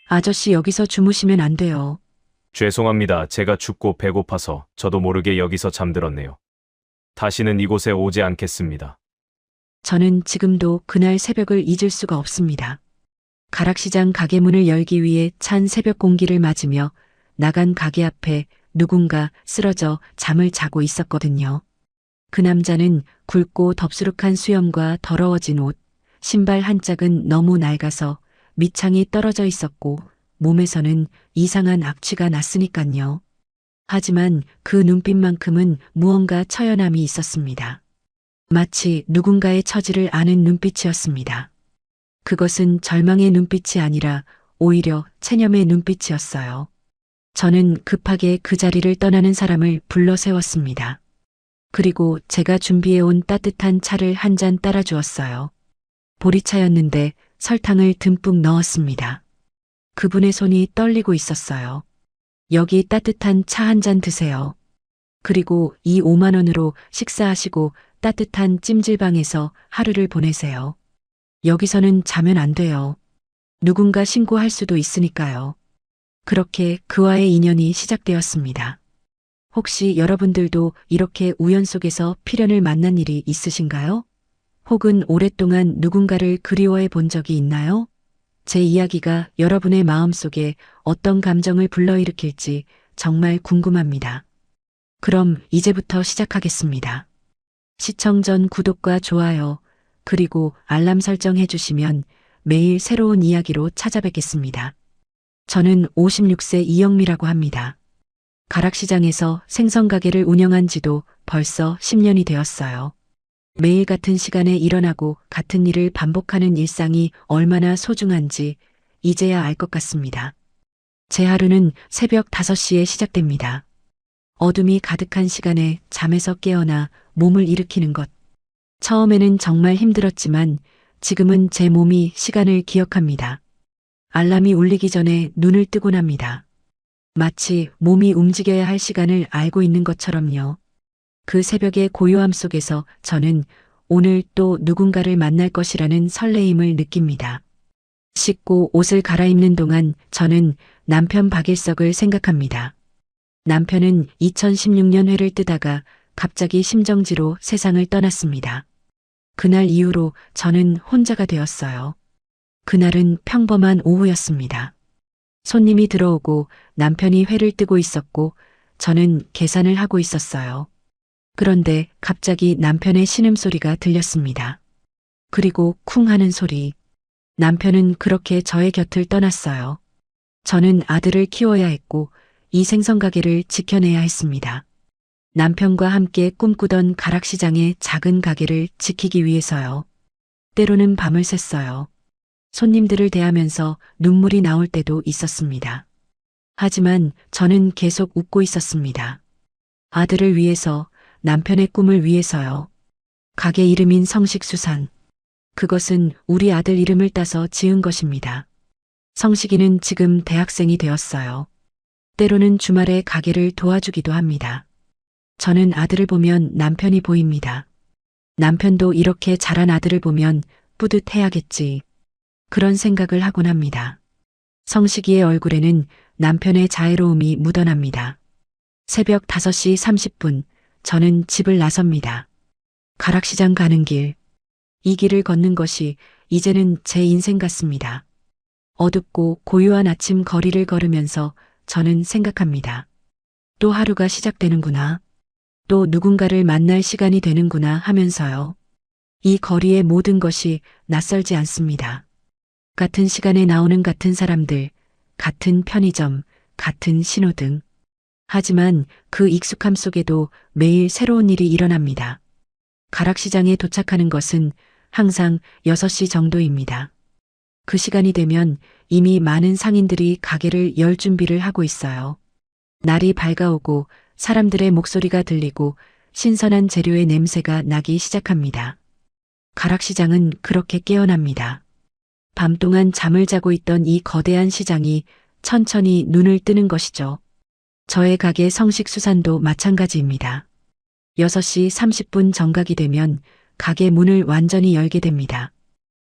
아저씨 여기서 주무시면 안 돼요. 죄송합니다. 제가 춥고 배고파서 저도 모르게 여기서 잠들었네요. 다시는 이곳에 오지 않겠습니다. 저는 지금도 그날 새벽을 잊을 수가 없습니다. 가락시장 가게 문을 열기 위해 찬 새벽 공기를 맞으며 나간 가게 앞에 누군가 쓰러져 잠을 자고 있었거든요. 그 남자는 굵고 덥수룩한 수염과 더러워진 옷, 신발 한 짝은 너무 낡아서 밑창이 떨어져 있었고 몸에서는 이상한 악취가 났으니깐요. 하지만 그 눈빛만큼은 무언가 처연함이 있었습니다. 마치 누군가의 처지를 아는 눈빛이었습니다. 그것은 절망의 눈빛이 아니라 오히려 체념의 눈빛이었어요. 저는 급하게 그 자리를 떠나는 사람을 불러 세웠습니다. 그리고 제가 준비해온 따뜻한 차를 한 잔 따라 주었어요. 보리차였는데 설탕을 듬뿍 넣었습니다. 그분의 손이 떨리고 있었어요. 여기 따뜻한 차 한 잔 드세요. 그리고 이 5만 원으로 식사하시고 따뜻한 찜질방에서 하루를 보내세요. 여기서는 자면 안 돼요. 누군가 신고할 수도 있으니까요. 그렇게 그와의 인연이 시작되었습니다. 혹시 여러분들도 이렇게 우연 속에서 필연을 만난 일이 있으신가요? 혹은 오랫동안 누군가를 그리워해 본 적이 있나요? 제 이야기가 여러분의 마음속에 어떤 감정을 불러일으킬지 정말 궁금합니다. 그럼 이제부터 시작하겠습니다. 시청 전 구독과 좋아요, 그리고 알람 설정 해주시면 매일 새로운 이야기로 찾아뵙겠습니다. 저는 56세 이영미라고 합니다. 가락시장에서 생선가게를 운영한 지도 벌써 10년이 되었어요. 매일 같은 시간에 일어나고 같은 일을 반복하는 일상이 얼마나 소중한지 이제야 알 것 같습니다. 제 하루는 새벽 5시에 시작됩니다. 어둠이 가득한 시간에 잠에서 깨어나 몸을 일으키는 것. 처음에는 정말 힘들었지만 지금은 제 몸이 시간을 기억합니다. 알람이 울리기 전에 눈을 뜨곤 합니다. 마치 몸이 움직여야 할 시간을 알고 있는 것처럼요. 그 새벽의 고요함 속에서 저는 오늘 또 누군가를 만날 것이라는 설레임을 느낍니다. 씻고 옷을 갈아입는 동안 저는 남편 박일석을 생각합니다. 남편은 2016년 회를 뜨다가 갑자기 심정지로 세상을 떠났습니다. 그날 이후로 저는 혼자가 되었어요. 그날은 평범한 오후였습니다. 손님이 들어오고 남편이 회를 뜨고 있었고 저는 계산을 하고 있었어요. 그런데 갑자기 남편의 신음소리가 들렸습니다. 그리고 쿵 하는 소리. 남편은 그렇게 저의 곁을 떠났어요. 저는 아들을 키워야 했고 이 생선가게를 지켜내야 했습니다. 남편과 함께 꿈꾸던 가락시장의 작은 가게를 지키기 위해서요. 때로는 밤을 샜어요. 손님들을 대하면서 눈물이 나올 때도 있었습니다. 하지만 저는 계속 웃고 있었습니다. 아들을 위해서, 남편의 꿈을 위해서요. 가게 이름인 성식수산. 그것은 우리 아들 이름을 따서 지은 것입니다. 성식이는 지금 대학생이 되었어요. 때로는 주말에 가게를 도와주기도 합니다. 저는 아들을 보면 남편이 보입니다. 남편도 이렇게 자란 아들을 보면 뿌듯해야겠지. 그런 생각을 하곤 합니다. 성식이의 얼굴에는 남편의 자애로움이 묻어납니다. 새벽 5시 30분, 저는 집을 나섭니다. 가락시장 가는 길. 이 길을 걷는 것이 이제는 제 인생 같습니다. 어둡고 고요한 아침 거리를 걸으면서 저는 생각합니다. 또 하루가 시작되는구나. 또 누군가를 만날 시간이 되는구나 하면서요. 이 거리의 모든 것이 낯설지 않습니다. 같은 시간에 나오는 같은 사람들, 같은 편의점, 같은 신호등. 하지만 그 익숙함 속에도 매일 새로운 일이 일어납니다. 가락시장에 도착하는 것은 항상 6시 정도입니다. 그 시간이 되면 이미 많은 상인들이 가게를 열 준비를 하고 있어요. 날이 밝아오고 사람들의 목소리가 들리고 신선한 재료의 냄새가 나기 시작합니다. 가락시장은 그렇게 깨어납니다. 밤 동안 잠을 자고 있던 이 거대한 시장이 천천히 눈을 뜨는 것이죠. 저의 가게 성식수산도 마찬가지입니다. 6시 30분 정각이 되면 가게 문을 완전히 열게 됩니다.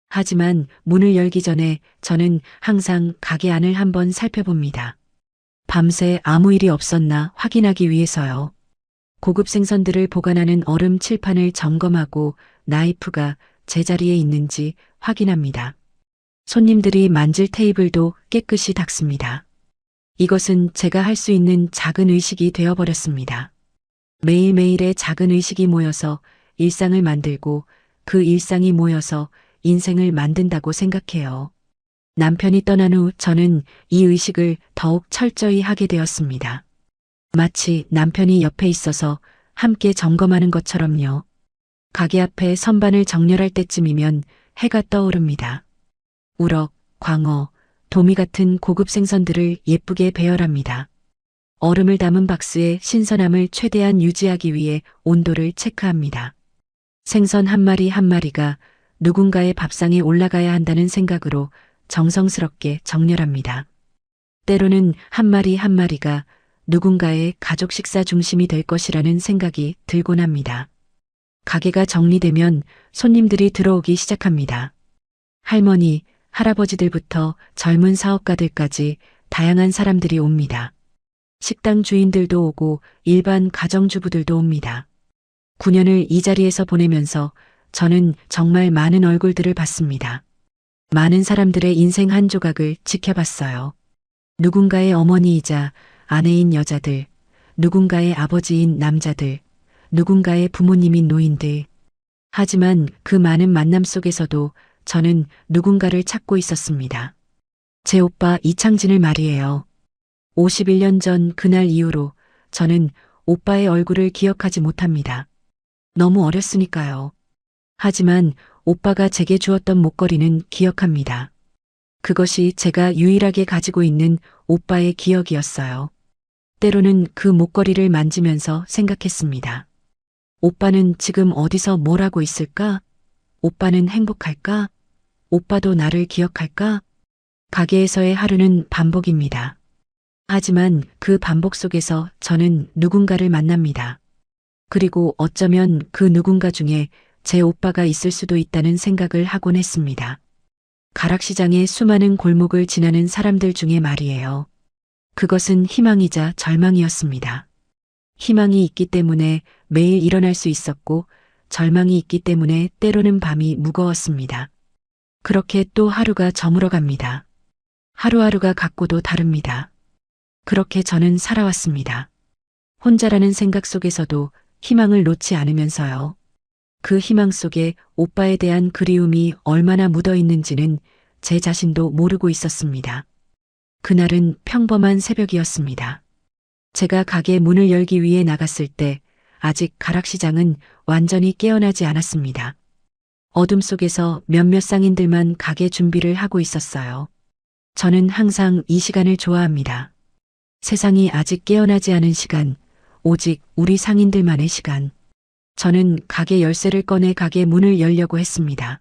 하지만 문을 열기 전에 저는 항상 가게 안을 한번 살펴봅니다. 밤새 아무 일이 없었나 확인하기 위해서요. 고급 생선들을 보관하는 얼음 칠판을 점검하고 나이프가 제자리에 있는지 확인합니다. 손님들이 만질 테이블도 깨끗이 닦습니다. 이것은 제가 할 수 있는 작은 의식이 되어버렸습니다. 매일매일의 작은 의식이 모여서 일상을 만들고 그 일상이 모여서 인생을 만든다고 생각해요. 남편이 떠난 후 저는 이 의식을 더욱 철저히 하게 되었습니다. 마치 남편이 옆에 있어서 함께 점검하는 것처럼요. 가게 앞에 선반을 정렬할 때쯤이면 해가 떠오릅니다. 우럭, 광어, 도미 같은 고급 생선들을 예쁘게 배열합니다. 얼음을 담은 박스에 신선함을 최대한 유지하기 위해 온도를 체크합니다. 생선 한 마리 한 마리가 누군가의 밥상에 올라가야 한다는 생각으로 정성스럽게 정렬합니다. 때로는 한 마리 한 마리가 누군가의 가족 식사 중심이 될 것이라는 생각이 들곤 합니다. 가게가 정리되면 손님들이 들어오기 시작합니다. 할머니, 할아버지들부터 젊은 사업가들까지 다양한 사람들이 옵니다. 식당 주인들도 오고 일반 가정주부들도 옵니다. 9년을 이 자리에서 보내면서 저는 정말 많은 얼굴들을 봤습니다. 많은 사람들의 인생 한 조각을 지켜봤어요. 누군가의 어머니이자 아내인 여자들, 누군가의 아버지인 남자들, 누군가의 부모님인 노인들. 하지만 그 많은 만남 속에서도 저는 누군가를 찾고 있었습니다. 제 오빠 이창진을 말이에요. 51년 전 그날 이후로 저는 오빠의 얼굴을 기억하지 못합니다. 너무 어렸으니까요. 하지만 오빠가 제게 주었던 목걸이는 기억합니다. 그것이 제가 유일하게 가지고 있는 오빠의 기억이었어요. 때로는 그 목걸이를 만지면서 생각했습니다. 오빠는 지금 어디서 뭘 하고 있을까? 오빠는 행복할까? 오빠도 나를 기억할까? 가게에서의 하루는 반복입니다. 하지만 그 반복 속에서 저는 누군가를 만납니다. 그리고 어쩌면 그 누군가 중에 제 오빠가 있을 수도 있다는 생각을 하곤 했습니다. 가락시장의 수많은 골목을 지나는 사람들 중에 말이에요. 그것은 희망이자 절망이었습니다. 희망이 있기 때문에 매일 일어날 수 있었고 절망이 있기 때문에 때로는 밤이 무거웠습니다. 그렇게 또 하루가 저물어 갑니다. 하루하루가 같고도 다릅니다. 그렇게 저는 살아왔습니다. 혼자라는 생각 속에서도 희망을 놓지 않으면서요. 그 희망 속에 오빠에 대한 그리움이 얼마나 묻어 있는지는 제 자신도 모르고 있었습니다. 그날은 평범한 새벽이었습니다. 제가 가게 문을 열기 위해 나갔을 때 아직 가락시장은 완전히 깨어나지 않았습니다. 어둠 속에서 몇몇 상인들만 가게 준비를 하고 있었어요. 저는 항상 이 시간을 좋아합니다. 세상이 아직 깨어나지 않은 시간, 오직 우리 상인들만의 시간. 저는 가게 열쇠를 꺼내 가게 문을 열려고 했습니다.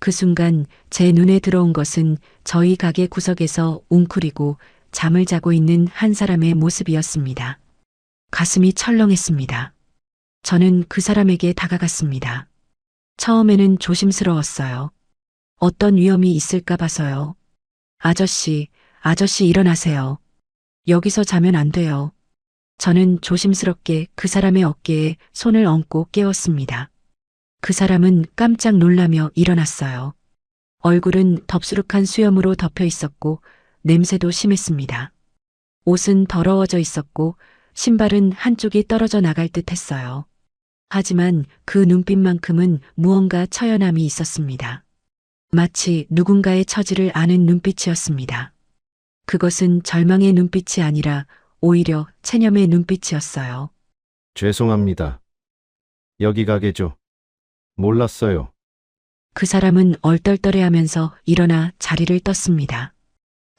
그 순간 제 눈에 들어온 것은 저희 가게 구석에서 웅크리고 잠을 자고 있는 한 사람의 모습이었습니다. 가슴이 철렁했습니다. 저는 그 사람에게 다가갔습니다. 처음에는 조심스러웠어요. 어떤 위험이 있을까 봐서요. 아저씨 일어나세요. 여기서 자면 안 돼요. 저는 조심스럽게 그 사람의 어깨에 손을 얹고 깨웠습니다. 그 사람은 깜짝 놀라며 일어났어요. 얼굴은 덥수룩한 수염으로 덮여 있었고 냄새도 심했습니다. 옷은 더러워져 있었고 신발은 한쪽이 떨어져 나갈 듯 했어요. 하지만 그 눈빛만큼은 무언가 처연함이 있었습니다. 마치 누군가의 처지를 아는 눈빛이었습니다. 그것은 절망의 눈빛이 아니라 오히려 체념의 눈빛이었어요. 죄송합니다. 여기 가게죠. 몰랐어요. 그 사람은 얼떨떨해하면서 일어나 자리를 떴습니다.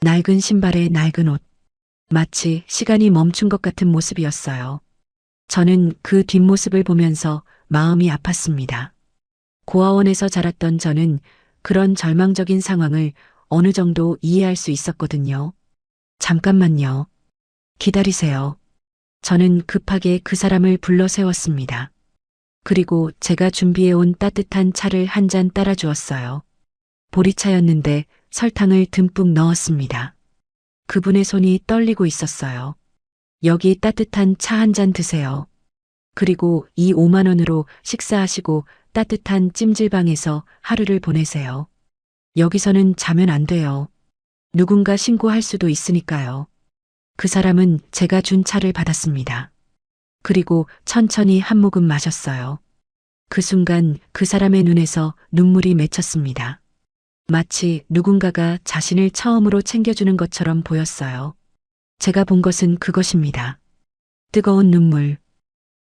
낡은 신발에 낡은 옷. 마치 시간이 멈춘 것 같은 모습이었어요. 저는 그 뒷모습을 보면서 마음이 아팠습니다. 고아원에서 자랐던 저는 그런 절망적인 상황을 어느 정도 이해할 수 있었거든요. 잠깐만요. 기다리세요. 저는 급하게 그 사람을 불러 세웠습니다. 그리고 제가 준비해온 따뜻한 차를 한 잔 따라 주었어요. 보리차였는데 설탕을 듬뿍 넣었습니다. 그분의 손이 떨리고 있었어요. 여기 따뜻한 차 한 잔 드세요. 그리고 이 5만 원으로 식사하시고 따뜻한 찜질방에서 하루를 보내세요. 여기서는 자면 안 돼요. 누군가 신고할 수도 있으니까요. 그 사람은 제가 준 차를 받았습니다. 그리고 천천히 한 모금 마셨어요. 그 순간 그 사람의 눈에서 눈물이 맺혔습니다. 마치 누군가가 자신을 처음으로 챙겨주는 것처럼 보였어요. 제가 본 것은 그것입니다. 뜨거운 눈물,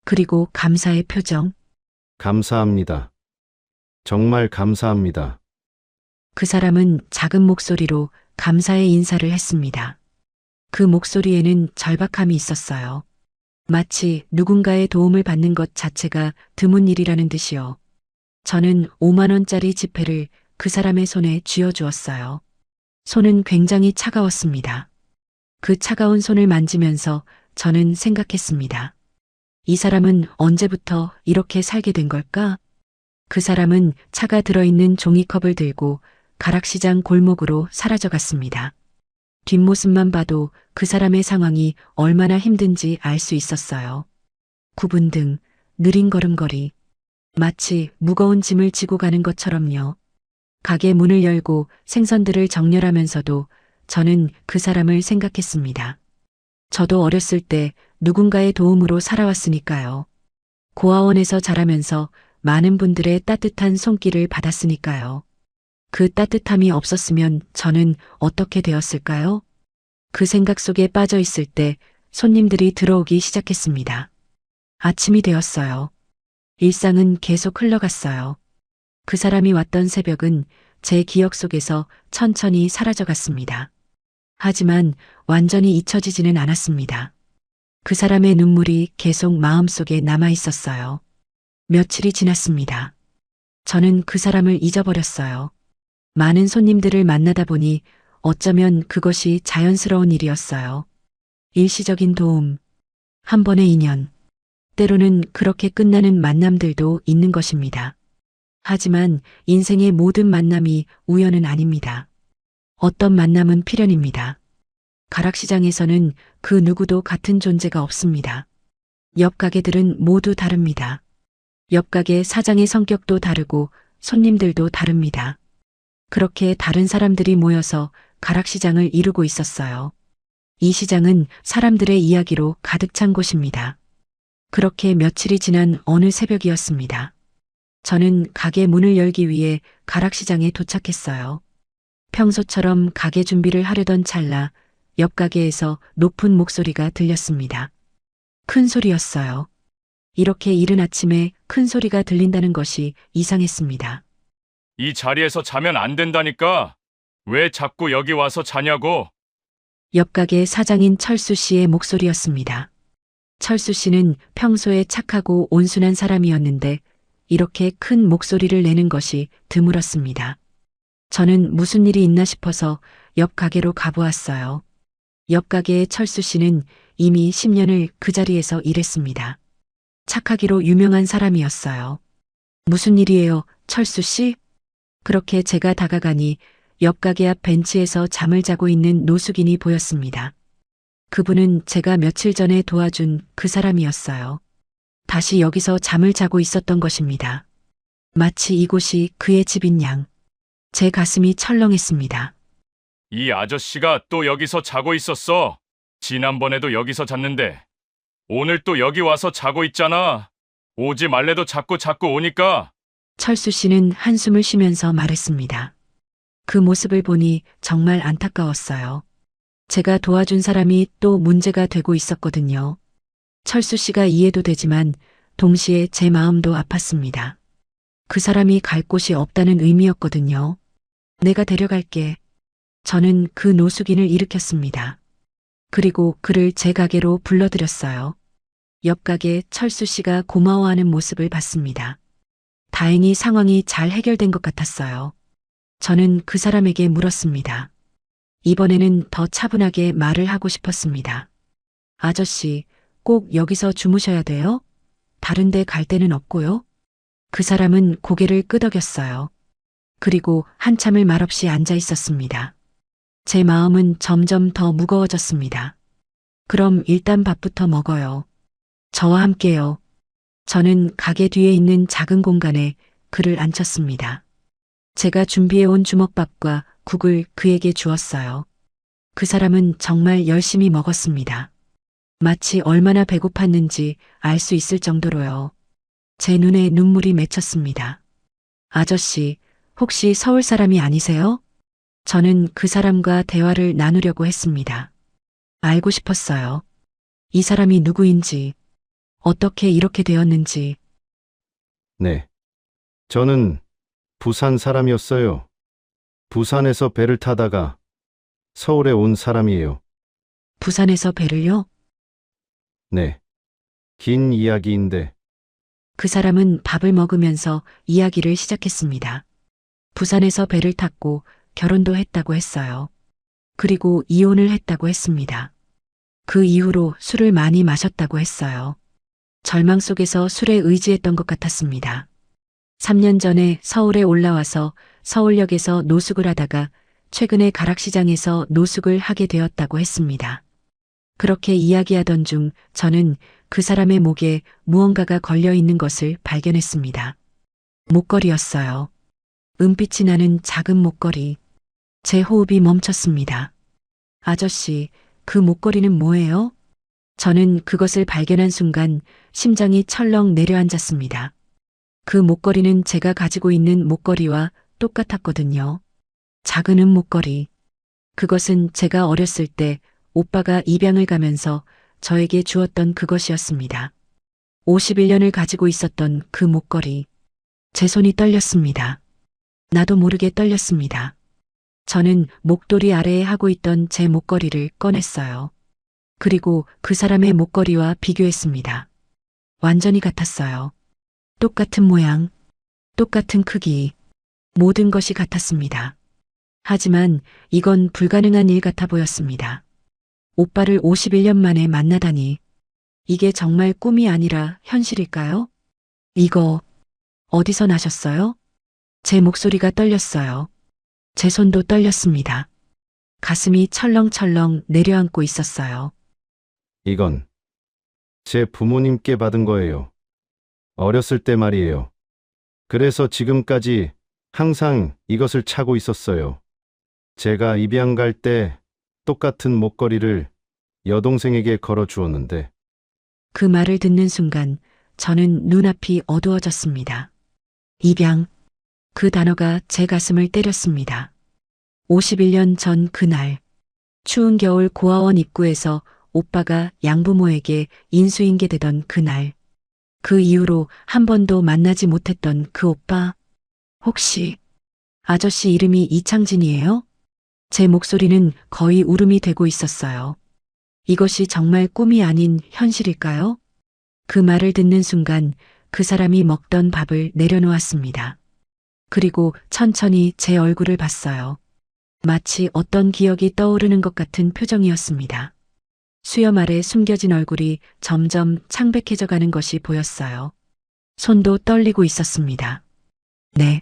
그리고 감사의 표정. 감사합니다. 정말 감사합니다. 그 사람은 작은 목소리로 감사의 인사를 했습니다. 그 목소리에는 절박함이 있었어요. 마치 누군가의 도움을 받는 것 자체가 드문 일이라는 듯이요. 저는 5만 원짜리 지폐를 그 사람의 손에 쥐어주었어요. 손은 굉장히 차가웠습니다. 그 차가운 손을 만지면서 저는 생각했습니다. 이 사람은 언제부터 이렇게 살게 된 걸까? 그 사람은 차가 들어있는 종이컵을 들고 가락시장 골목으로 사라져갔습니다. 뒷모습만 봐도 그 사람의 상황이 얼마나 힘든지 알 수 있었어요. 구분 등 느린 걸음걸이, 마치 무거운 짐을 지고 가는 것처럼요. 가게 문을 열고 생선들을 정렬하면서도 저는 그 사람을 생각했습니다. 저도 어렸을 때 누군가의 도움으로 살아왔으니까요. 고아원에서 자라면서 많은 분들의 따뜻한 손길을 받았으니까요. 그 따뜻함이 없었으면 저는 어떻게 되었을까요? 그 생각 속에 빠져 있을 때 손님들이 들어오기 시작했습니다. 아침이 되었어요. 일상은 계속 흘러갔어요. 그 사람이 왔던 새벽은 제 기억 속에서 천천히 사라져갔습니다. 하지만 완전히 잊혀지지는 않았습니다. 그 사람의 눈물이 계속 마음속에 남아 있었어요. 며칠이 지났습니다. 저는 그 사람을 잊어버렸어요. 많은 손님들을 만나다 보니 어쩌면 그것이 자연스러운 일이었어요. 일시적인 도움, 한 번의 인연, 때로는 그렇게 끝나는 만남들도 있는 것입니다. 하지만 인생의 모든 만남이 우연은 아닙니다. 어떤 만남은 필연입니다. 가락시장에서는 그 누구도 같은 존재가 없습니다. 옆 가게들은 모두 다릅니다. 옆 가게 사장의 성격도 다르고 손님들도 다릅니다. 그렇게 다른 사람들이 모여서 가락시장을 이루고 있었어요. 이 시장은 사람들의 이야기로 가득 찬 곳입니다. 그렇게 며칠이 지난 어느 새벽이었습니다. 저는 가게 문을 열기 위해 가락시장에 도착했어요. 평소처럼 가게 준비를 하려던 찰나 옆 가게에서 높은 목소리가 들렸습니다. 큰 소리였어요. 이렇게 이른 아침에 큰 소리가 들린다는 것이 이상했습니다. 이 자리에서 자면 안 된다니까. 왜 자꾸 여기 와서 자냐고. 옆 가게 사장인 철수 씨의 목소리였습니다. 철수 씨는 평소에 착하고 온순한 사람이었는데 이렇게 큰 목소리를 내는 것이 드물었습니다. 저는 무슨 일이 있나 싶어서 옆 가게로 가보았어요. 옆 가게의 철수 씨는 이미 10년을 그 자리에서 일했습니다. 착하기로 유명한 사람이었어요. 무슨 일이에요, 철수 씨? 그렇게 제가 다가가니 옆 가게 앞 벤치에서 잠을 자고 있는 노숙인이 보였습니다. 그분은 제가 며칠 전에 도와준 그 사람이었어요. 다시 여기서 잠을 자고 있었던 것입니다. 마치 이곳이 그의 집인 양. 제 가슴이 철렁했습니다. 이 아저씨가 또 여기서 자고 있었어. 지난번에도 여기서 잤는데 오늘 또 여기 와서 자고 있잖아. 오지 말래도 자꾸 오니까. 철수 씨는 한숨을 쉬면서 말했습니다. 그 모습을 보니 정말 안타까웠어요. 제가 도와준 사람이 또 문제가 되고 있었거든요. 철수 씨가 이해도 되지만 동시에 제 마음도 아팠습니다. 그 사람이 갈 곳이 없다는 의미였거든요. 내가 데려갈게. 저는 그 노숙인을 일으켰습니다. 그리고 그를 제 가게로 불러들였어요. 옆 가게 철수 씨가 고마워하는 모습을 봤습니다. 다행히 상황이 잘 해결된 것 같았어요. 저는 그 사람에게 물었습니다. 이번에는 더 차분하게 말을 하고 싶었습니다. 아저씨, 꼭 여기서 주무셔야 돼요? 다른 데 갈 데는 없고요? 그 사람은 고개를 끄덕였어요. 그리고 한참을 말없이 앉아 있었습니다. 제 마음은 점점 더 무거워졌습니다. 그럼 일단 밥부터 먹어요. 저와 함께요. 저는 가게 뒤에 있는 작은 공간에 그를 앉혔습니다. 제가 준비해온 주먹밥과 국을 그에게 주었어요. 그 사람은 정말 열심히 먹었습니다. 마치 얼마나 배고팠는지 알 수 있을 정도로요. 제 눈에 눈물이 맺혔습니다. 아저씨, 혹시 서울 사람이 아니세요? 저는 그 사람과 대화를 나누려고 했습니다. 알고 싶었어요. 이 사람이 누구인지, 어떻게 이렇게 되었는지. 네. 저는 부산 사람이었어요. 부산에서 배를 타다가 서울에 온 사람이에요. 부산에서 배를요? 네. 긴 이야기인데 그 사람은 밥을 먹으면서 이야기를 시작했습니다. 부산에서 배를 탔고 결혼도 했다고 했어요. 그리고 이혼을 했다고 했습니다. 그 이후로 술을 많이 마셨다고 했어요. 절망 속에서 술에 의지했던 것 같았습니다. 3년 전에 서울에 올라와서 서울역에서 노숙을 하다가 최근에 가락시장에서 노숙을 하게 되었다고 했습니다. 그렇게 이야기하던 중 저는 그 사람의 목에 무언가가 걸려 있는 것을 발견했습니다. 목걸이였어요. 은빛이 나는 작은 목걸이. 제 호흡이 멈췄습니다. 아저씨, 그 목걸이는 뭐예요? 저는 그것을 발견한 순간 심장이 철렁 내려앉았습니다. 그 목걸이는 제가 가지고 있는 목걸이와 똑같았거든요. 작은 은 목걸이. 그것은 제가 어렸을 때 오빠가 입양을 가면서 저에게 주었던 그것이었습니다. 51년을 가지고 있었던 그 목걸이. 제 손이 떨렸습니다. 나도 모르게 떨렸습니다. 저는 목도리 아래에 하고 있던 제 목걸이를 꺼냈어요. 그리고 그 사람의 목걸이와 비교했습니다. 완전히 같았어요. 똑같은 모양, 똑같은 크기, 모든 것이 같았습니다. 하지만 이건 불가능한 일 같아 보였습니다. 오빠를 51년 만에 만나다니. 이게 정말 꿈이 아니라 현실일까요? 이거 어디서 나셨어요? 제 목소리가 떨렸어요. 제 손도 떨렸습니다. 가슴이 철렁철렁 내려앉고 있었어요. 이건 제 부모님께 받은 거예요. 어렸을 때 말이에요. 그래서 지금까지 항상 이것을 차고 있었어요. 제가 입양 갈 때 똑같은 목걸이를 여동생에게 걸어 주었는데 그 말을 듣는 순간 저는 눈앞이 어두워졌습니다. 입양. 그 단어가 제 가슴을 때렸습니다. 51년 전 그날, 추운 겨울 고아원 입구에서 오빠가 양부모에게 인수인계되던 그날, 그 이후로 한 번도 만나지 못했던 그 오빠, 혹시 아저씨 이름이 이창진이에요? 제 목소리는 거의 울음이 되고 있었어요. 이것이 정말 꿈이 아닌 현실일까요? 그 말을 듣는 순간 그 사람이 먹던 밥을 내려놓았습니다. 그리고 천천히 제 얼굴을 봤어요. 마치 어떤 기억이 떠오르는 것 같은 표정이었습니다. 수염 아래 숨겨진 얼굴이 점점 창백해져 가는 것이 보였어요. 손도 떨리고 있었습니다. 네.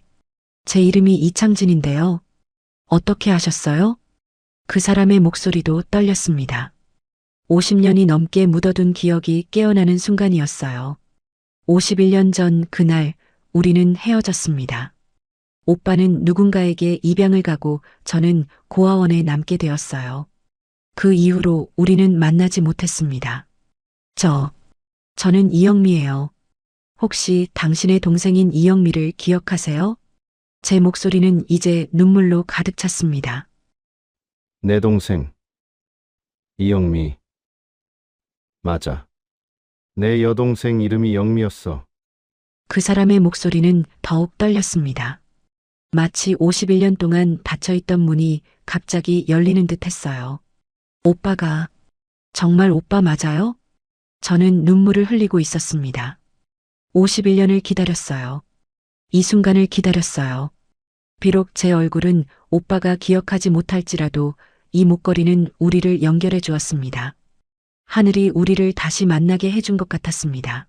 제 이름이 이창진인데요. 어떻게 아셨어요? 그 사람의 목소리도 떨렸습니다. 50년이 넘게 묻어둔 기억이 깨어나는 순간이었어요. 51년 전 그날 우리는 헤어졌습니다. 오빠는 누군가에게 입양을 가고 저는 고아원에 남게 되었어요. 그 이후로 우리는 만나지 못했습니다. 저는 이영미예요. 혹시 당신의 동생인 이영미를 기억하세요? 제 목소리는 이제 눈물로 가득 찼습니다. 내 동생 이영미. 맞아. 내 여동생 이름이 영미였어. 그 사람의 목소리는 더욱 떨렸습니다. 마치 51년 동안 닫혀있던 문이 갑자기 열리는 듯 했어요. 오빠가, 정말 오빠 맞아요? 저는 눈물을 흘리고 있었습니다. 51년을 기다렸어요. 이 순간을 기다렸어요. 비록 제 얼굴은 오빠가 기억하지 못할지라도 이 목걸이는 우리를 연결해 주었습니다. 하늘이 우리를 다시 만나게 해준 것 같았습니다.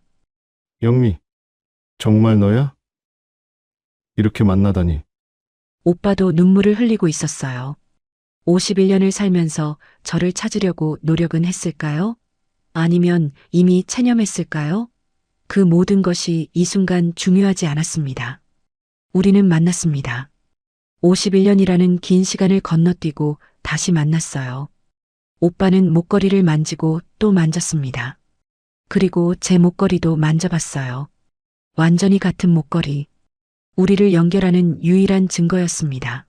영미, 정말 너야? 이렇게 만나다니. 오빠도 눈물을 흘리고 있었어요. 51년을 살면서 저를 찾으려고 노력은 했을까요? 아니면 이미 체념했을까요? 그 모든 것이 이 순간 중요하지 않았습니다. 우리는 만났습니다. 51년이라는 긴 시간을 건너뛰고 다시 만났어요. 오빠는 목걸이를 만지고 또 만졌습니다. 그리고 제 목걸이도 만져봤어요. 완전히 같은 목걸이. 우리를 연결하는 유일한 증거였습니다.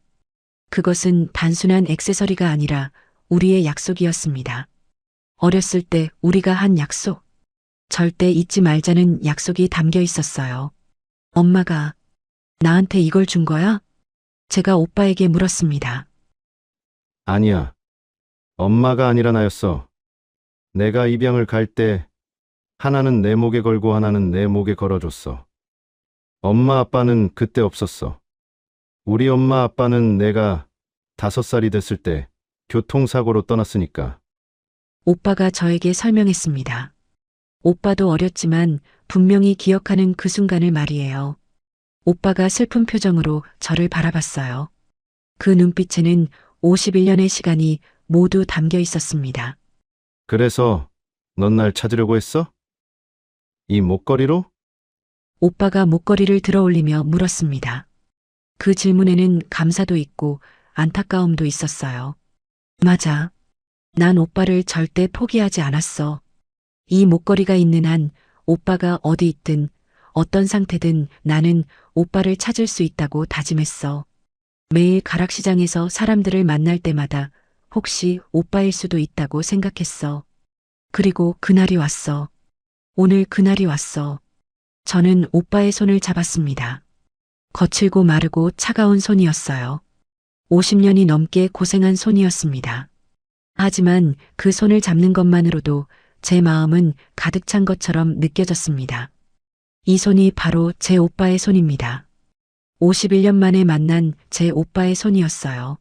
그것은 단순한 액세서리가 아니라 우리의 약속이었습니다. 어렸을 때 우리가 한 약속. 절대 잊지 말자는 약속이 담겨 있었어요. 엄마가 나한테 이걸 준 거야? 제가 오빠에게 물었습니다. 아니야. 엄마가 아니라 나였어. 내가 입양을 갈 때 하나는 내 목에 걸고 하나는 내 목에 걸어줬어. 엄마 아빠는 그때 없었어. 우리 엄마 아빠는 내가 5살이 됐을 때 교통사고로 떠났으니까. 오빠가 저에게 설명했습니다. 오빠도 어렸지만 분명히 기억하는 그 순간을 말이에요. 오빠가 슬픈 표정으로 저를 바라봤어요. 그 눈빛에는 51년의 시간이 모두 담겨 있었습니다. 그래서 넌 날 찾으려고 했어? 이 목걸이로? 오빠가 목걸이를 들어올리며 물었습니다. 그 질문에는 감사도 있고 안타까움도 있었어요. 맞아. 난 오빠를 절대 포기하지 않았어. 이 목걸이가 있는 한 오빠가 어디 있든 어떤 상태든 나는 오빠를 찾을 수 있다고 다짐했어. 매일 가락시장에서 사람들을 만날 때마다 혹시 오빠일 수도 있다고 생각했어. 그리고 그날이 왔어. 오늘 그날이 왔어. 저는 오빠의 손을 잡았습니다. 거칠고 마르고 차가운 손이었어요. 50년이 넘게 고생한 손이었습니다. 하지만 그 손을 잡는 것만으로도 제 마음은 가득 찬 것처럼 느껴졌습니다. 이 손이 바로 제 오빠의 손입니다. 51년 만에 만난 제 오빠의 손이었어요.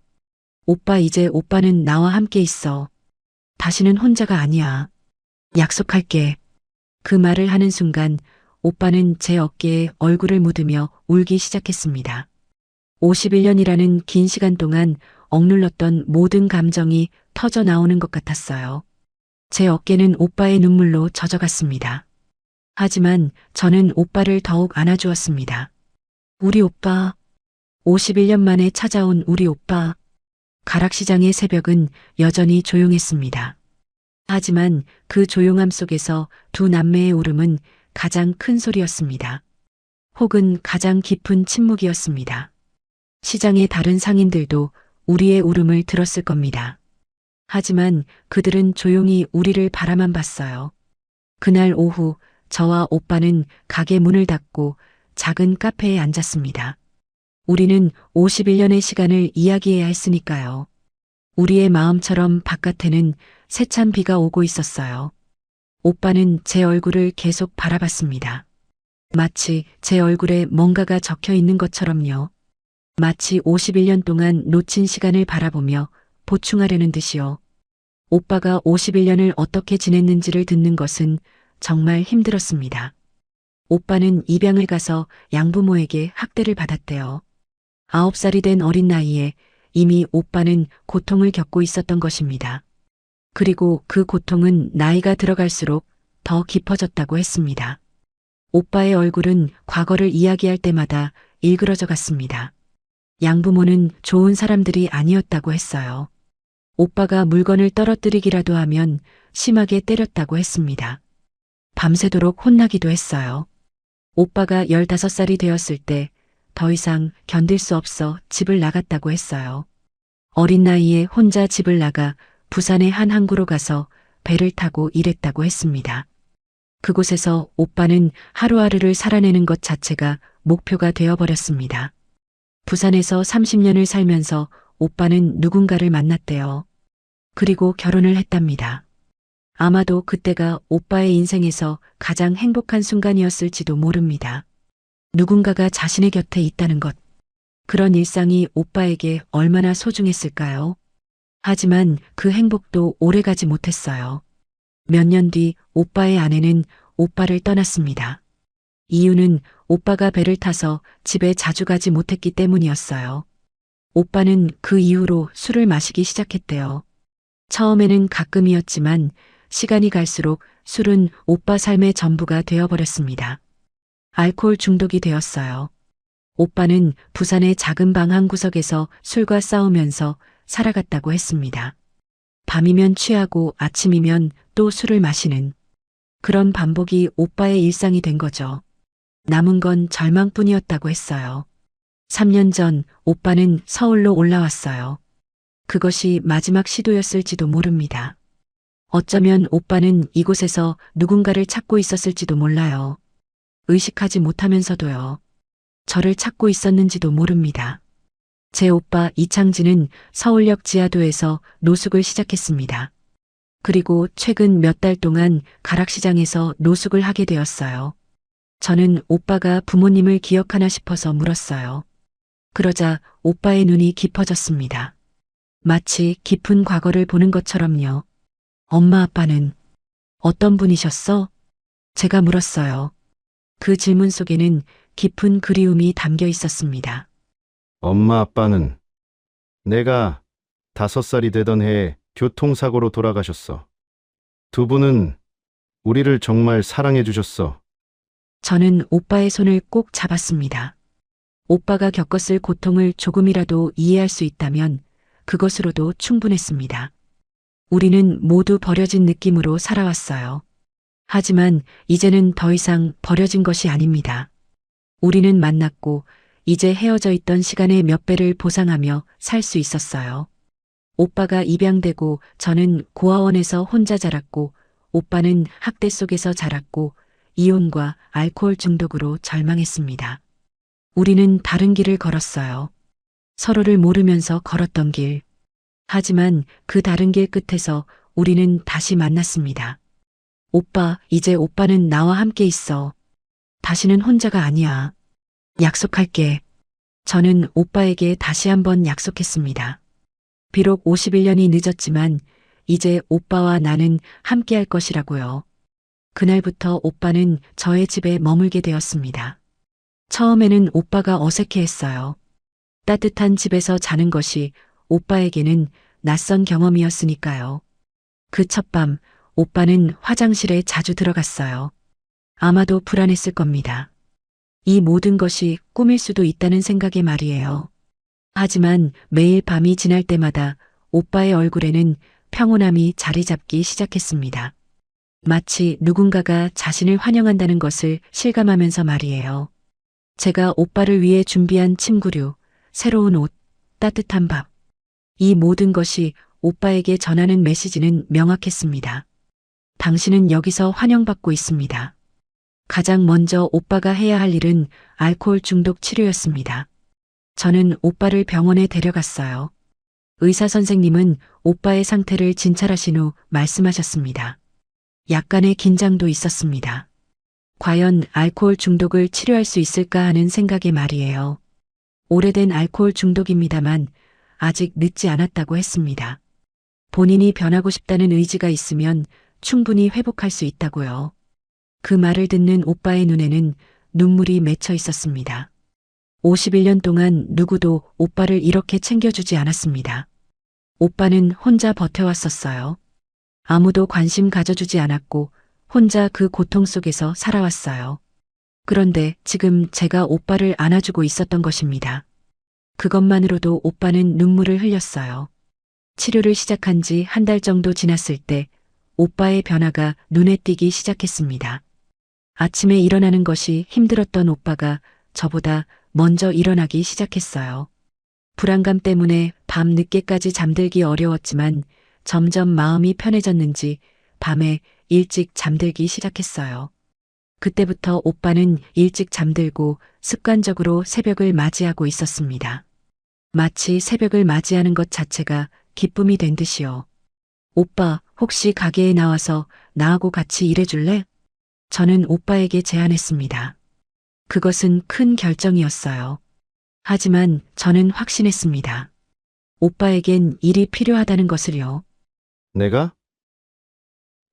오빠, 이제 오빠는 나와 함께 있어. 다시는 혼자가 아니야. 약속할게. 그 말을 하는 순간 오빠는 제 어깨에 얼굴을 묻으며 울기 시작했습니다. 51년이라는 긴 시간 동안 억눌렀던 모든 감정이 터져 나오는 것 같았어요. 제 어깨는 오빠의 눈물로 젖어갔습니다. 하지만 저는 오빠를 더욱 안아주었습니다. 우리 오빠. 51년 만에 찾아온 우리 오빠. 가락시장의 새벽은 여전히 조용했습니다. 하지만 그 조용함 속에서 두 남매의 울음은 가장 큰 소리였습니다. 혹은 가장 깊은 침묵이었습니다. 시장의 다른 상인들도 우리의 울음을 들었을 겁니다. 하지만 그들은 조용히 우리를 바라만 봤어요. 그날 오후 저와 오빠는 가게 문을 닫고 작은 카페에 앉았습니다. 우리는 51년의 시간을 이야기해야 했으니까요. 우리의 마음처럼 바깥에는 세찬 비가 오고 있었어요. 오빠는 제 얼굴을 계속 바라봤습니다. 마치 제 얼굴에 뭔가가 적혀 있는 것처럼요. 마치 51년 동안 놓친 시간을 바라보며 보충하려는 듯이요. 오빠가 51년을 어떻게 지냈는지를 듣는 것은 정말 힘들었습니다. 오빠는 입양을 가서 양부모에게 학대를 받았대요. 9살이 된 어린 나이에 이미 오빠는 고통을 겪고 있었던 것입니다. 그리고 그 고통은 나이가 들어갈수록 더 깊어졌다고 했습니다. 오빠의 얼굴은 과거를 이야기할 때마다 일그러져 갔습니다. 양부모는 좋은 사람들이 아니었다고 했어요. 오빠가 물건을 떨어뜨리기라도 하면 심하게 때렸다고 했습니다. 밤새도록 혼나기도 했어요. 오빠가 15살이 되었을 때 더 이상 견딜 수 없어 집을 나갔다고 했어요. 어린 나이에 혼자 집을 나가 부산의 한 항구로 가서 배를 타고 일했다고 했습니다. 그곳에서 오빠는 하루하루를 살아내는 것 자체가 목표가 되어버렸습니다. 부산에서 30년을 살면서 오빠는 누군가를 만났대요. 그리고 결혼을 했답니다. 아마도 그때가 오빠의 인생에서 가장 행복한 순간이었을지도 모릅니다. 누군가가 자신의 곁에 있다는 것. 그런 일상이 오빠에게 얼마나 소중했을까요? 하지만 그 행복도 오래가지 못했어요. 몇 년 뒤 오빠의 아내는 오빠를 떠났습니다. 이유는 오빠가 배를 타서 집에 자주 가지 못했기 때문이었어요. 오빠는 그 이후로 술을 마시기 시작했대요. 처음에는 가끔이었지만 시간이 갈수록 술은 오빠 삶의 전부가 되어버렸습니다. 알코올 중독이 되었어요. 오빠는 부산의 작은 방 한 구석에서 술과 싸우면서 살아갔다고 했습니다. 밤이면 취하고 아침이면 또 술을 마시는 그런 반복이 오빠의 일상이 된 거죠. 남은 건 절망뿐이었다고 했어요. 3년 전 오빠는 서울로 올라왔어요. 그것이 마지막 시도였을지도 모릅니다. 어쩌면 오빠는 이곳에서 누군가를 찾고 있었을지도 몰라요. 의식하지 못하면서도요. 저를 찾고 있었는지도 모릅니다. 제 오빠 이창진은 서울역 지하도에서 노숙을 시작했습니다. 그리고 최근 몇 달 동안 가락시장에서 노숙을 하게 되었어요. 저는 오빠가 부모님을 기억하나 싶어서 물었어요. 그러자 오빠의 눈이 깊어졌습니다. 마치 깊은 과거를 보는 것처럼요. 엄마 아빠는 어떤 분이셨어? 제가 물었어요. 그 질문 속에는 깊은 그리움이 담겨 있었습니다. 엄마 아빠는 내가 5살이 되던 해에 교통사고로 돌아가셨어. 두 분은 우리를 정말 사랑해 주셨어. 저는 오빠의 손을 꼭 잡았습니다. 오빠가 겪었을 고통을 조금이라도 이해할 수 있다면 그것으로도 충분했습니다. 우리는 모두 버려진 느낌으로 살아왔어요. 하지만 이제는 더 이상 버려진 것이 아닙니다. 우리는 만났고 이제 헤어져 있던 시간의 몇 배를 보상하며 살 수 있었어요. 오빠가 입양되고 저는 고아원에서 혼자 자랐고 오빠는 학대 속에서 자랐고 이혼과 알코올 중독으로 절망했습니다. 우리는 다른 길을 걸었어요. 서로를 모르면서 걸었던 길. 하지만 그 다른 길 끝에서 우리는 다시 만났습니다. 오빠, 이제 오빠는 나와 함께 있어. 다시는 혼자가 아니야. 약속할게. 저는 오빠에게 다시 한번 약속했습니다. 비록 51년이 늦었지만 이제 오빠와 나는 함께 할 것이라고요. 그날부터 오빠는 저의 집에 머물게 되었습니다. 처음에는 오빠가 어색해했어요. 따뜻한 집에서 자는 것이 오빠에게는 낯선 경험이었으니까요. 그 첫밤 오빠는 화장실에 자주 들어갔어요. 아마도 불안했을 겁니다. 이 모든 것이 꿈일 수도 있다는 생각에 말이에요. 하지만 매일 밤이 지날 때마다 오빠의 얼굴에는 평온함이 자리 잡기 시작했습니다. 마치 누군가가 자신을 환영한다는 것을 실감하면서 말이에요. 제가 오빠를 위해 준비한 침구류, 새로운 옷, 따뜻한 밥. 이 모든 것이 오빠에게 전하는 메시지는 명확했습니다. 당신은 여기서 환영받고 있습니다. 가장 먼저 오빠가 해야 할 일은 알코올 중독 치료였습니다. 저는 오빠를 병원에 데려갔어요. 의사 선생님은 오빠의 상태를 진찰하신 후 말씀하셨습니다. 약간의 긴장도 있었습니다. 과연 알코올 중독을 치료할 수 있을까 하는 생각에 말이에요. 오래된 알코올 중독입니다만 아직 늦지 않았다고 했습니다. 본인이 변하고 싶다는 의지가 있으면 충분히 회복할 수 있다고요. 그 말을 듣는 오빠의 눈에는 눈물이 맺혀 있었습니다. 51년 동안 누구도 오빠를 이렇게 챙겨주지 않았습니다. 오빠는 혼자 버텨왔었어요. 아무도 관심 가져주지 않았고 혼자 그 고통 속에서 살아왔어요. 그런데 지금 제가 오빠를 안아주고 있었던 것입니다. 그것만으로도 오빠는 눈물을 흘렸어요. 치료를 시작한 지 한 달 정도 지났을 때 오빠의 변화가 눈에 띄기 시작했습니다. 아침에 일어나는 것이 힘들었던 오빠가 저보다 먼저 일어나기 시작했어요. 불안감 때문에 밤 늦게까지 잠들기 어려웠지만 점점 마음이 편해졌는지 밤에 일찍 잠들기 시작했어요. 그때부터 오빠는 일찍 잠들고 습관적으로 새벽을 맞이하고 있었습니다. 마치 새벽을 맞이하는 것 자체가 기쁨이 된 듯이요. 오빠, 혹시 가게에 나와서 나하고 같이 일해줄래? 저는 오빠에게 제안했습니다. 그것은 큰 결정이었어요. 하지만 저는 확신했습니다. 오빠에겐 일이 필요하다는 것을요. 내가?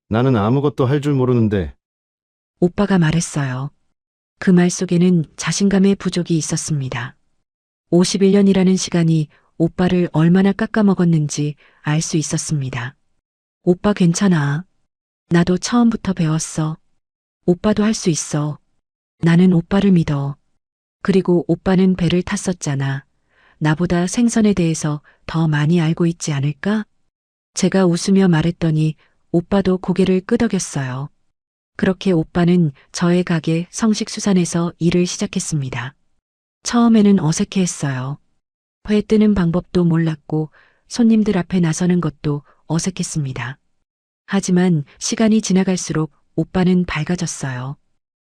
나는 아무것도 할 줄 모르는데. 오빠가 말했어요. 그 말 속에는 자신감의 부족이 있었습니다. 51년이라는 시간이 오빠를 얼마나 깎아먹었는지 알 수 있었습니다. 오빠 괜찮아. 나도 처음부터 배웠어. 오빠도 할 수 있어. 나는 오빠를 믿어. 그리고 오빠는 배를 탔었잖아. 나보다 생선에 대해서 더 많이 알고 있지 않을까? 제가 웃으며 말했더니 오빠도 고개를 끄덕였어요. 그렇게 오빠는 저의 가게 성식수산에서 일을 시작했습니다. 처음에는 어색해했어요. 회 뜨는 방법도 몰랐고 손님들 앞에 나서는 것도 어색했습니다. 하지만 시간이 지나갈수록 오빠는 밝아졌어요.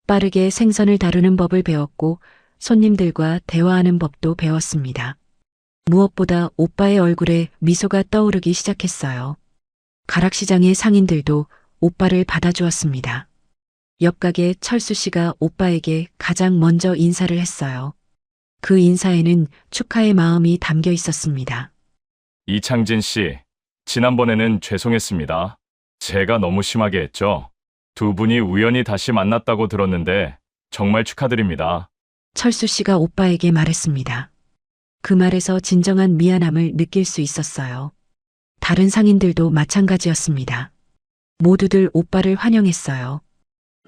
빠르게 생선을 다루는 법을 배웠고 손님들과 대화하는 법도 배웠습니다. 무엇보다 오빠의 얼굴에 미소가 떠오르기 시작했어요. 가락시장의 상인들도 오빠를 받아주었습니다. 옆가게 철수 씨가 오빠에게 가장 먼저 인사를 했어요. 그 인사에는 축하의 마음이 담겨 있었습니다. 이창진 씨, 지난번에는 죄송했습니다. 제가 너무 심하게 했죠. 두 분이 우연히 다시 만났다고 들었는데 정말 축하드립니다. 철수 씨가 오빠에게 말했습니다. 그 말에서 진정한 미안함을 느낄 수 있었어요. 다른 상인들도 마찬가지였습니다. 모두들 오빠를 환영했어요.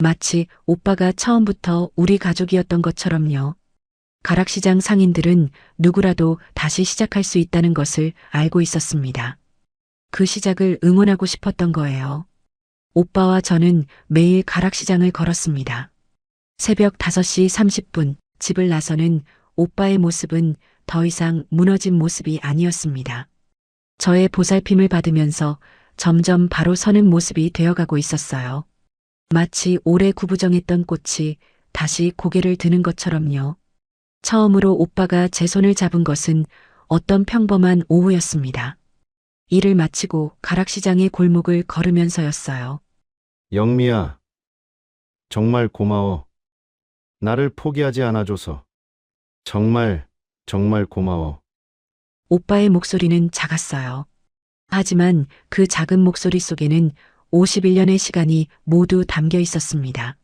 마치 오빠가 처음부터 우리 가족이었던 것처럼요. 가락시장 상인들은 누구라도 다시 시작할 수 있다는 것을 알고 있었습니다. 그 시작을 응원하고 싶었던 거예요. 오빠와 저는 매일 가락시장을 걸었습니다. 새벽 5시 30분 집을 나서는 오빠의 모습은 더 이상 무너진 모습이 아니었습니다. 저의 보살핌을 받으면서 점점 바로 서는 모습이 되어가고 있었어요. 마치 오래 구부정했던 꽃이 다시 고개를 드는 것처럼요. 처음으로 오빠가 제 손을 잡은 것은 어떤 평범한 오후였습니다. 일을 마치고 가락시장의 골목을 걸으면서였어요. 영미야, 정말 고마워. 나를 포기하지 않아줘서. 정말 고마워. 오빠의 목소리는 작았어요. 하지만 그 작은 목소리 속에는 51년의 시간이 모두 담겨 있었습니다.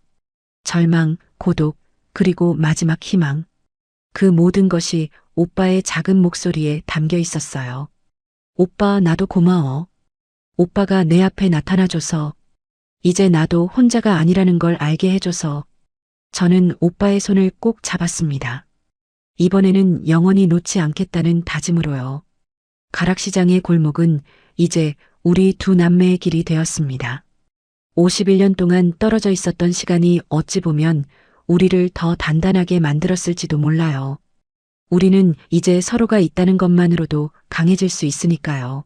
절망, 고독, 그리고 마지막 희망. 그 모든 것이 오빠의 작은 목소리에 담겨 있었어요. 오빠, 나도 고마워. 오빠가 내 앞에 나타나줘서, 이제 나도 혼자가 아니라는 걸 알게 해줘서. 저는 오빠의 손을 꼭 잡았습니다. 이번에는 영원히 놓지 않겠다는 다짐으로요. 가락시장의 골목은 이제 우리 두 남매의 길이 되었습니다. 51년 동안 떨어져 있었던 시간이 어찌 보면 우리를 더 단단하게 만들었을지도 몰라요. 우리는 이제 서로가 있다는 것만으로도 강해질 수 있으니까요.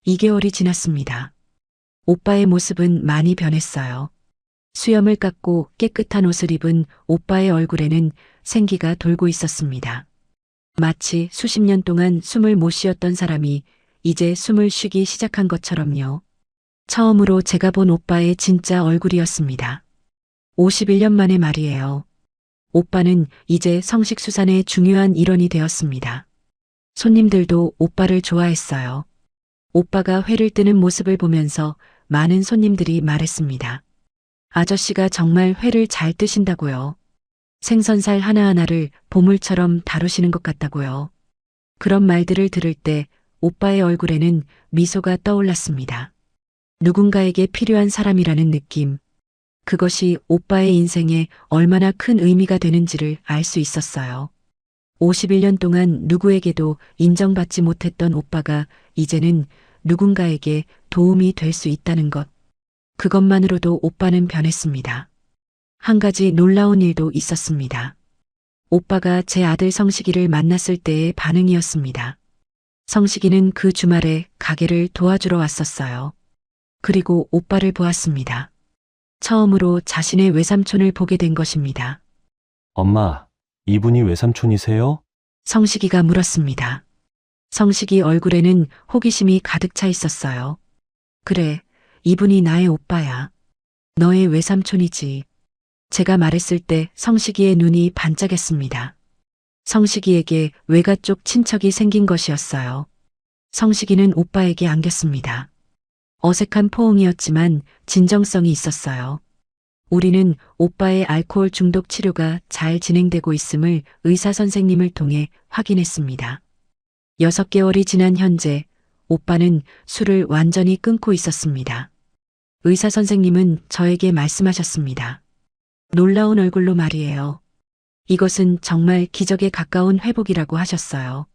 2개월이 지났습니다. 오빠의 모습은 많이 변했어요. 수염을 깎고 깨끗한 옷을 입은 오빠의 얼굴에는 생기가 돌고 있었습니다. 마치 수십 년 동안 숨을 못 쉬었던 사람이 이제 숨을 쉬기 시작한 것처럼요. 처음으로 제가 본 오빠의 진짜 얼굴이었습니다. 51년 만의 말이에요. 오빠는 이제 성식수산의 중요한 일원이 되었습니다. 손님들도 오빠를 좋아했어요. 오빠가 회를 뜨는 모습을 보면서 많은 손님들이 말했습니다. 아저씨가 정말 회를 잘 뜨신다고요. 생선살 하나하나를 보물처럼 다루시는 것 같다고요. 그런 말들을 들을 때 오빠의 얼굴에는 미소가 떠올랐습니다. 누군가에게 필요한 사람이라는 느낌. 그것이 오빠의 인생에 얼마나 큰 의미가 되는지를 알 수 있었어요. 51년 동안 누구에게도 인정받지 못했던 오빠가 이제는 누군가에게 도움이 될 수 있다는 것. 그것만으로도 오빠는 변했습니다. 한 가지 놀라운 일도 있었습니다. 오빠가 제 아들 성식이를 만났을 때의 반응이었습니다. 성식이는 그 주말에 가게를 도와주러 왔었어요. 그리고 오빠를 보았습니다. 처음으로 자신의 외삼촌을 보게 된 것입니다. 엄마, 이분이 외삼촌이세요? 성식이가 물었습니다. 성식이 얼굴에는 호기심이 가득 차 있었어요. 그래, 이분이 나의 오빠야. 너의 외삼촌이지. 제가 말했을 때 성식이의 눈이 반짝였습니다. 성식이에게 외가 쪽 친척이 생긴 것이었어요. 성식이는 오빠에게 안겼습니다. 어색한 포옹이었지만 진정성이 있었어요. 우리는 오빠의 알코올 중독 치료가 잘 진행되고 있음을 의사 선생님을 통해 확인했습니다. 6개월이 지난 현재 오빠는 술을 완전히 끊고 있었습니다. 의사 선생님은 저에게 말씀하셨습니다. 놀라운 얼굴로 말이에요. 이것은 정말 기적에 가까운 회복이라고 하셨어요.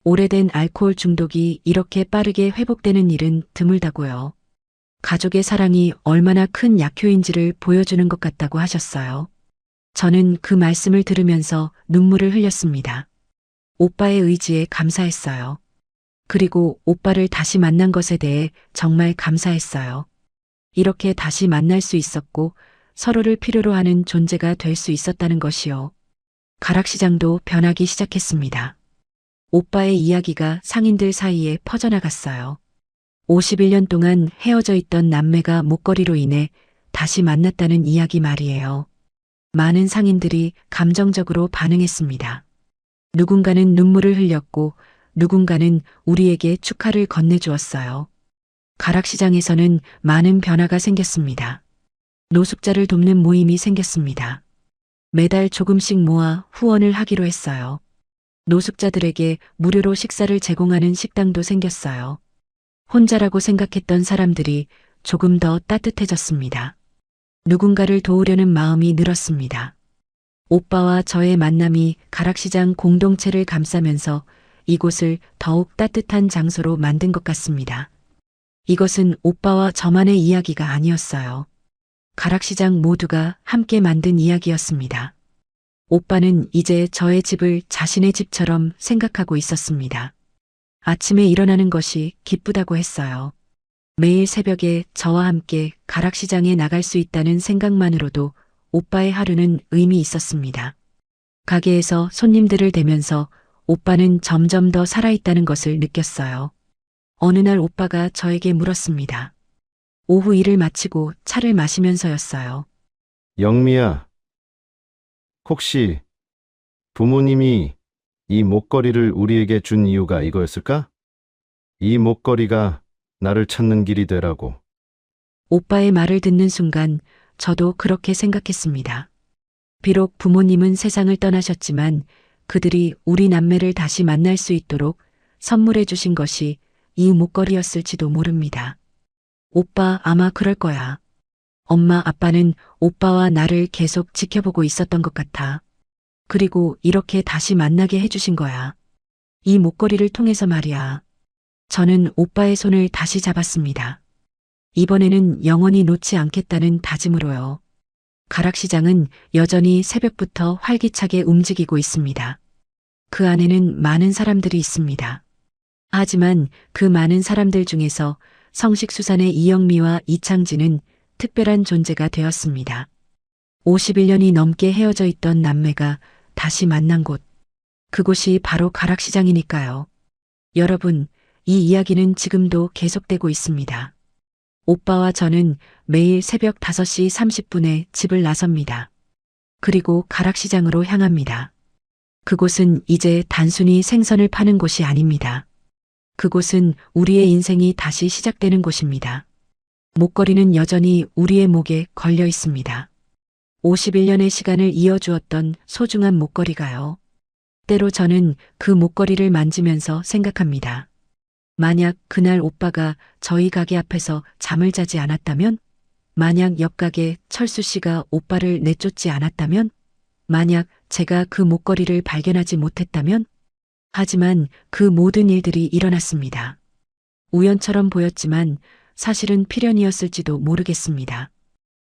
오래된 알코올 중독이 이렇게 빠르게 회복되는 일은 드물다고요. 가족의 사랑이 얼마나 큰 약효인지를 보여주는 것 같다고 하셨어요. 저는 그 말씀을 들으면서 눈물을 흘렸습니다. 오빠의 의지에 감사했어요. 그리고 오빠를 다시 만난 것에 대해 정말 감사했어요. 이렇게 다시 만날 수 있었고 서로를 필요로 하는 존재가 될 수 있었다는 것이요. 가락시장도 변하기 시작했습니다. 오빠의 이야기가 상인들 사이에 퍼져나갔어요. 51년 동안 헤어져 있던 남매가 목걸이로 인해 다시 만났다는 이야기 말이에요. 많은 상인들이 감정적으로 반응했습니다. 누군가는 눈물을 흘렸고 누군가는 우리에게 축하를 건네주었어요. 가락시장에서는 많은 변화가 생겼습니다. 노숙자를 돕는 모임이 생겼습니다. 매달 조금씩 모아 후원을 하기로 했어요. 노숙자들에게 무료로 식사를 제공하는 식당도 생겼어요. 혼자라고 생각했던 사람들이 조금 더 따뜻해졌습니다. 누군가를 도우려는 마음이 늘었습니다. 오빠와 저의 만남이 가락시장 공동체를 감싸면서 이곳을 더욱 따뜻한 장소로 만든 것 같습니다. 이것은 오빠와 저만의 이야기가 아니었어요. 가락시장 모두가 함께 만든 이야기였습니다. 오빠는 이제 저의 집을 자신의 집처럼 생각하고 있었습니다. 아침에 일어나는 것이 기쁘다고 했어요. 매일 새벽에 저와 함께 가락시장에 나갈 수 있다는 생각만으로도 오빠의 하루는 의미 있었습니다. 가게에서 손님들을 대면서 오빠는 점점 더 살아있다는 것을 느꼈어요. 어느 날 오빠가 저에게 물었습니다. 오후 일을 마치고 차를 마시면서였어요. 영미야, 혹시 부모님이 이 목걸이를 우리에게 준 이유가 이거였을까? 이 목걸이가 나를 찾는 길이 되라고. 오빠의 말을 듣는 순간 저도 그렇게 생각했습니다. 비록 부모님은 세상을 떠나셨지만 그들이 우리 남매를 다시 만날 수 있도록 선물해 주신 것이 이 목걸이였을지도 모릅니다. 오빠 아마 그럴 거야. 엄마 아빠는 오빠와 나를 계속 지켜보고 있었던 것 같아. 그리고 이렇게 다시 만나게 해주신 거야. 이 목걸이를 통해서 말이야. 저는 오빠의 손을 다시 잡았습니다. 이번에는 영원히 놓지 않겠다는 다짐으로요. 가락시장은 여전히 새벽부터 활기차게 움직이고 있습니다. 그 안에는 많은 사람들이 있습니다. 하지만 그 많은 사람들 중에서 성식수산의 이영미와 이창진은 특별한 존재가 되었습니다. 51년이 넘게 헤어져 있던 남매가 다시 만난 곳. 그곳이 바로 가락시장이니까요. 여러분, 이 이야기는 지금도 계속되고 있습니다. 오빠와 저는 매일 새벽 5시 30분에 집을 나섭니다. 그리고 가락시장으로 향합니다. 그곳은 이제 단순히 생선을 파는 곳이 아닙니다. 그곳은 우리의 인생이 다시 시작되는 곳입니다. 목걸이는 여전히 우리의 목에 걸려 있습니다. 51년의 시간을 이어주었던 소중한 목걸이가요. 때로 저는 그 목걸이를 만지면서 생각합니다. 만약 그날 오빠가 저희 가게 앞에서 잠을 자지 않았다면? 만약 옆 가게 철수 씨가 오빠를 내쫓지 않았다면? 만약 제가 그 목걸이를 발견하지 못했다면? 하지만 그 모든 일들이 일어났습니다. 우연처럼 보였지만 사실은 필연이었을지도 모르겠습니다.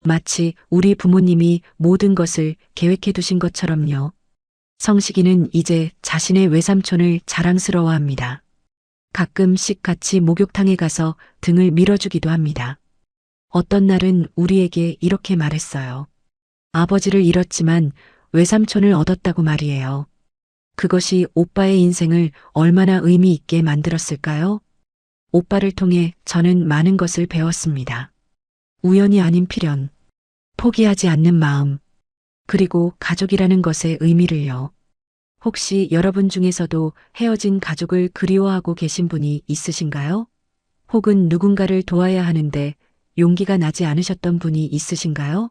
마치 우리 부모님이 모든 것을 계획해 두신 것처럼요. 성식이는 이제 자신의 외삼촌을 자랑스러워합니다. 가끔씩 같이 목욕탕에 가서 등을 밀어주기도 합니다. 어떤 날은 우리에게 이렇게 말했어요. 아버지를 잃었지만 외삼촌을 얻었다고 말이에요. 그것이 오빠의 인생을 얼마나 의미 있게 만들었을까요? 오빠를 통해 저는 많은 것을 배웠습니다. 우연이 아닌 필연, 포기하지 않는 마음, 그리고 가족이라는 것의 의미를요. 혹시 여러분 중에서도 헤어진 가족을 그리워하고 계신 분이 있으신가요? 혹은 누군가를 도와야 하는데 용기가 나지 않으셨던 분이 있으신가요?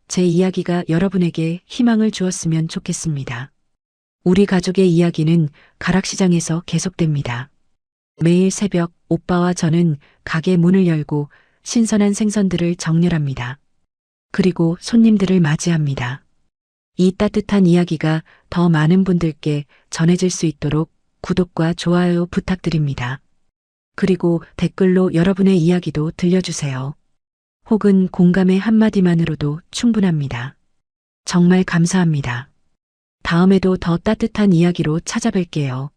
제 이야기가 여러분에게 희망을 주었으면 좋겠습니다. 우리 가족의 이야기는 가락시장에서 계속됩니다. 매일 새벽 오빠와 저는 가게 문을 열고 신선한 생선들을 정렬합니다. 그리고 손님들을 맞이합니다. 이 따뜻한 이야기가 더 많은 분들께 전해질 수 있도록 구독과 좋아요 부탁드립니다. 그리고 댓글로 여러분의 이야기도 들려주세요. 혹은 공감의 한마디만으로도 충분합니다. 정말 감사합니다. 다음에도 더 따뜻한 이야기로 찾아뵐게요.